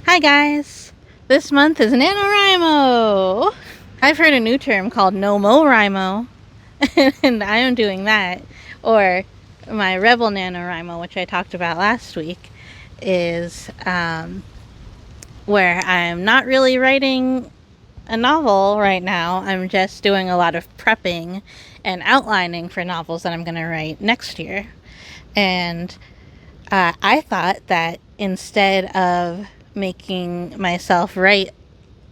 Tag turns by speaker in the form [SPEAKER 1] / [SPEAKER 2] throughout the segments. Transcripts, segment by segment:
[SPEAKER 1] Hi guys! This month is Nanowrimo! I've heard a new term called No-Mo-Rimo, and I am doing that. Or my Rebel Nanowrimo, which I talked about last week, is where I'm not really writing a novel right now. I'm just doing a lot of prepping and outlining for novels that I'm going to write next year. And I thought that instead of making myself write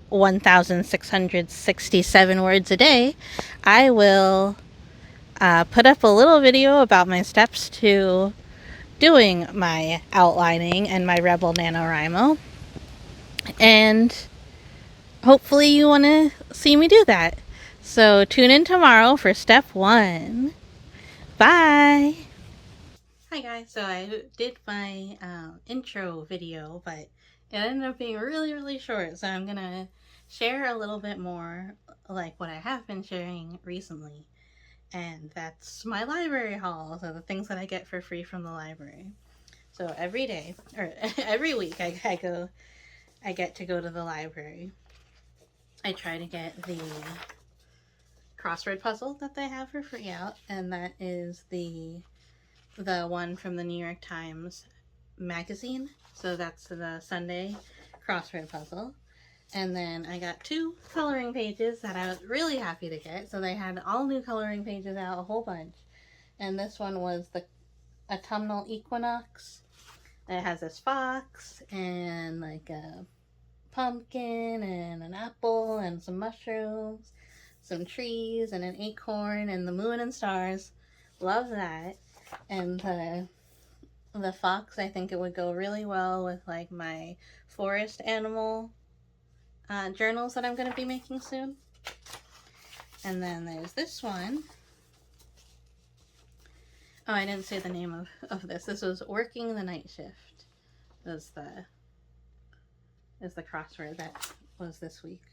[SPEAKER 1] 1,667 words a day, I will put up a little video about my steps to doing my outlining and my Rebel NaNoWriMo. And hopefully you want to see me do that. So tune in tomorrow for step 1. Bye! Hi guys, so I did my intro video, but it ended up being really short, so I'm gonna share a little bit more like what I have been sharing recently, and that's my library haul, so the things that I get for free from the library. So every day, or every week, I get to go to the library. I try to get the crossword puzzle that they have for free out, and that is the one from the New York Times magazine. So that's the Sunday crossword puzzle. And then I got 2 coloring pages that I was really happy to get. So they had all new coloring pages out, a whole bunch. And this one was the autumnal equinox. It has this fox and like a pumpkin and an apple and some mushrooms, some trees and an acorn and the moon and stars. Love that. And the fox, I think it would go really well with like my forest animal journals that I'm going to be making soon. And then there's this one. Oh, I didn't say the name of this. This was Working the Night Shift. Is the crossword that was this week.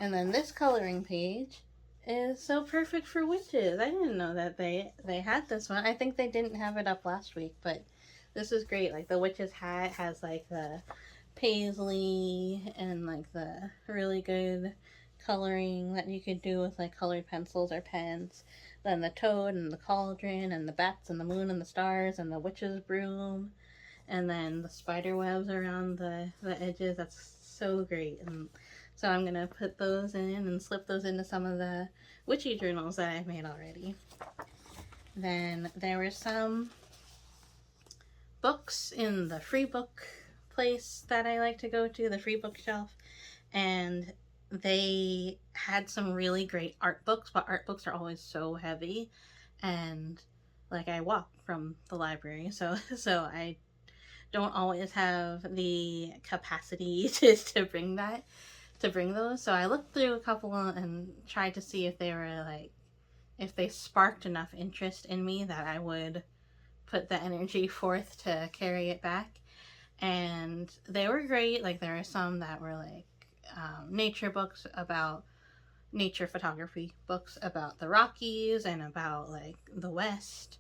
[SPEAKER 1] And then this coloring page is so perfect for witches. I didn't know that they had this one. I think they didn't have it up last week, but this is great. Like the witch's hat has like the paisley and like the really good coloring that you could do with like colored pencils or pens. Then the toad and the cauldron and the bats and the moon and the stars and the witch's broom. And then the spider webs around the edges. That's so great. And so I'm going to put those in and slip those into some of the witchy journals that I've made already. Then there were some books in the free book place that I like to go to, the free bookshelf. And they had some really great art books, but art books are always so heavy. And like I walk from the library, so I don't always have the capacity to bring those. So I looked through a couple and tried to see if they were like, if they sparked enough interest in me that I would put the energy forth to carry it back. And they were great. Like there were some that were like nature books about nature photography books about the Rockies and about like the West.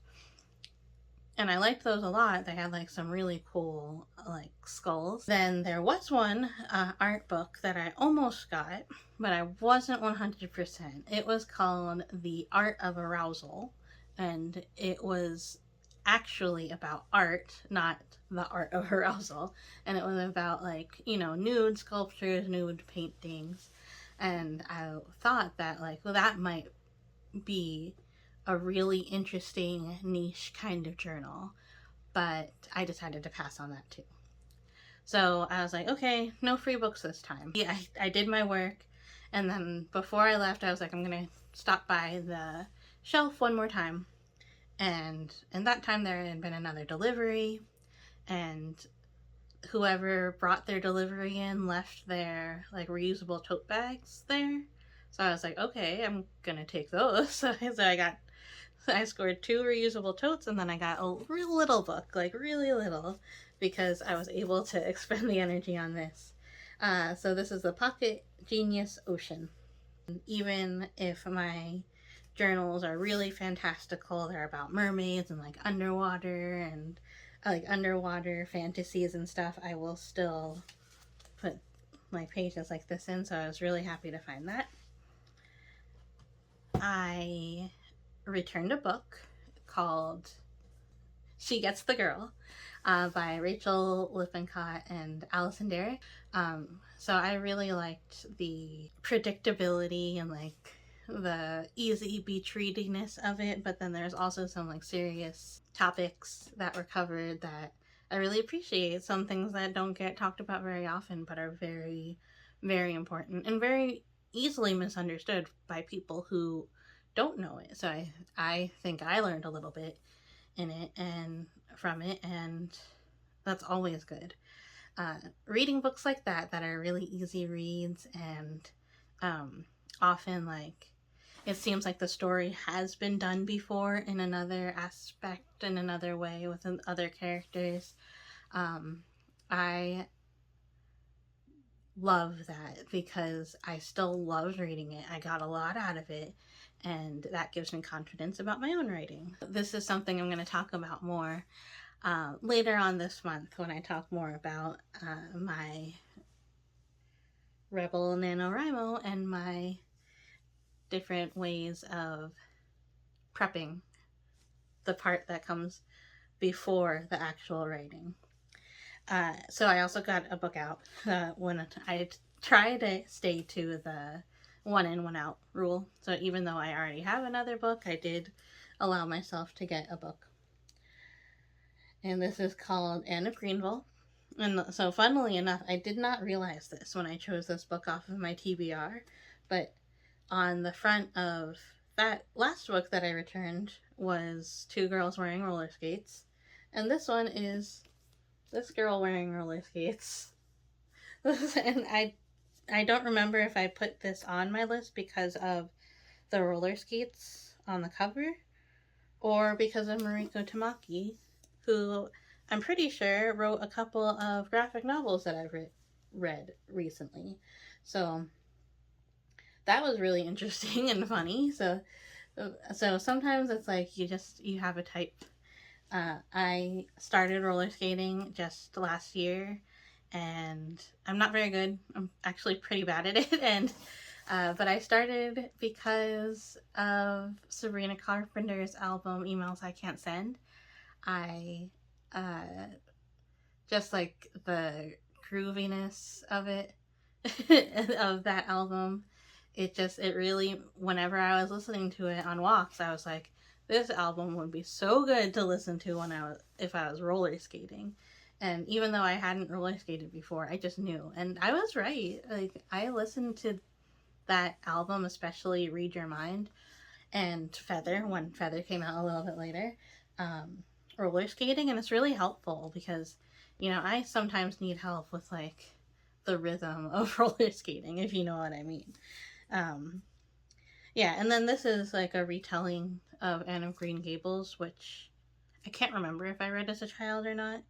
[SPEAKER 1] And I liked those a lot. They had like some really cool like skulls. Then there was one art book that I almost got, but I wasn't 100%. It was called The Art of Arousal, and it was actually about art, not the art of arousal. And it was about like, you know, nude sculptures, nude paintings. And I thought that like, well, that might be a really interesting niche kind of journal, but I decided to pass on that too. So I was like, okay, no free books this time. Yeah, I did my work, and then before I left, I was like, I'm gonna stop by the shelf one more time. And in that time, there had been another delivery, and whoever brought their delivery in left their like reusable tote bags there. So I was like, okay, I'm gonna take those. So I scored 2 reusable totes, and then I got a real little book, like really little, because I was able to expend the energy on this. So this is the Pocket Genius Ocean. Even if my journals are really fantastical, they're about mermaids and like underwater and like underwater fantasies and stuff, I will still put my pages like this in, so I was really happy to find that. I returned a book called She Gets the Girl by Rachel Lippincott and Allison Derrick. So I really liked the predictability and like the easy beach readiness of it, but then there's also some like serious topics that were covered that I really appreciate. Some things that don't get talked about very often, but are very, very important and very easily misunderstood by people who don't know it. So I think I learned a little bit in it and from it, and that's always good. Reading books like that are really easy reads and often like it seems like the story has been done before in another aspect, in another way, with other characters. I love that because I still love reading it. I got a lot out of it, and that gives me confidence about my own writing. This is something I'm going to talk about more later on this month when I talk more about my Rebel Nanowrimo and my different ways of prepping the part that comes before the actual writing. So I also got a book out when I try to stay to the one in, one out rule. So even though I already have another book, I did allow myself to get a book. And this is called Anne of Greenville. And so, funnily enough, I did not realize this when I chose this book off of my TBR, but on the front of that last book that I returned was two girls wearing roller skates, and this one is this girl wearing roller skates. And I don't remember if I put this on my list because of the roller skates on the cover or because of Mariko Tamaki, who I'm pretty sure wrote a couple of graphic novels that I've read recently. So that was really interesting and funny. So sometimes it's like you have a type. I started roller skating just last year, and I'm not very good. I'm actually pretty bad at it, and but I started because of Sabrina Carpenter's album "Emails I Can't Send." I just like the grooviness of it, of that album. It really, whenever I was listening to it on walks, I was like, this album would be so good to listen to if I was roller skating. And even though I hadn't roller skated before, I just knew. And I was right. Like, I listened to that album, especially Read Your Mind and Feather, when Feather came out a little bit later, roller skating, and it's really helpful because, I sometimes need help with like the rhythm of roller skating, if you know what I mean. Um, yeah, and then this is like a retelling of Anne of Green Gables, which I can't remember if I read as a child or not,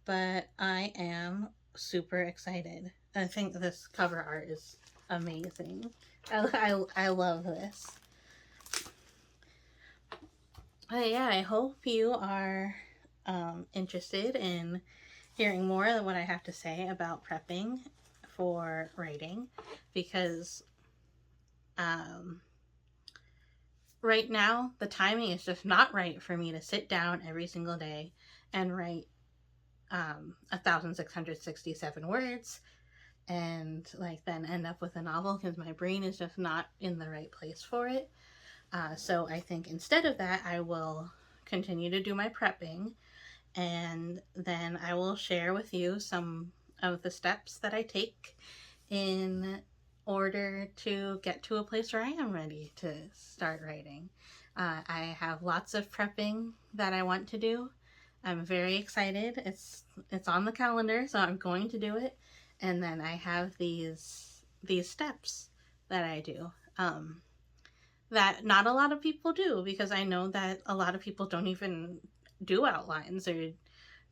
[SPEAKER 1] but I am super excited. I think this cover art is amazing. I love this. Yeah, I hope you are interested in hearing more of what I have to say about prepping for writing, because right now the timing is just not right for me to sit down every single day and write 1,667 words and like then end up with a novel, because my brain is just not in the right place for it. So I think instead of that, I will continue to do my prepping, and then I will share with you some of the steps that I take in order to get to a place where I am ready to start writing. I have lots of prepping that I want to do. I'm very excited. It's on the calendar, so I'm going to do it. And then I have these steps that I do. That not a lot of people do, because I know that a lot of people don't even do outlines or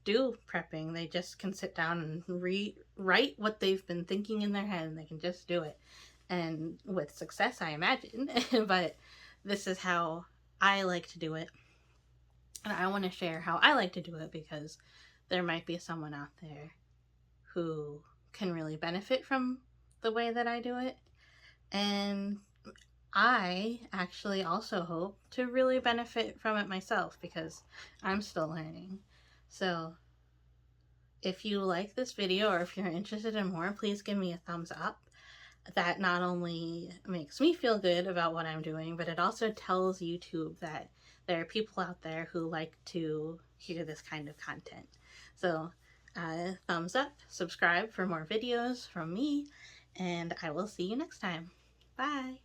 [SPEAKER 1] do prepping. They just can sit down and rewrite what they've been thinking in their head, and they can just do it. And with success, I imagine. But this is how I like to do it. And I want to share how I like to do it, because there might be someone out there who can really benefit from the way that I do it. And I actually also hope to really benefit from it myself because I'm still learning. So if you like this video or if you're interested in more, please give me a thumbs up. That not only makes me feel good about what I'm doing, but it also tells YouTube that there are people out there who like to hear this kind of content. So thumbs up, subscribe for more videos from me, and I will see you next time. Bye!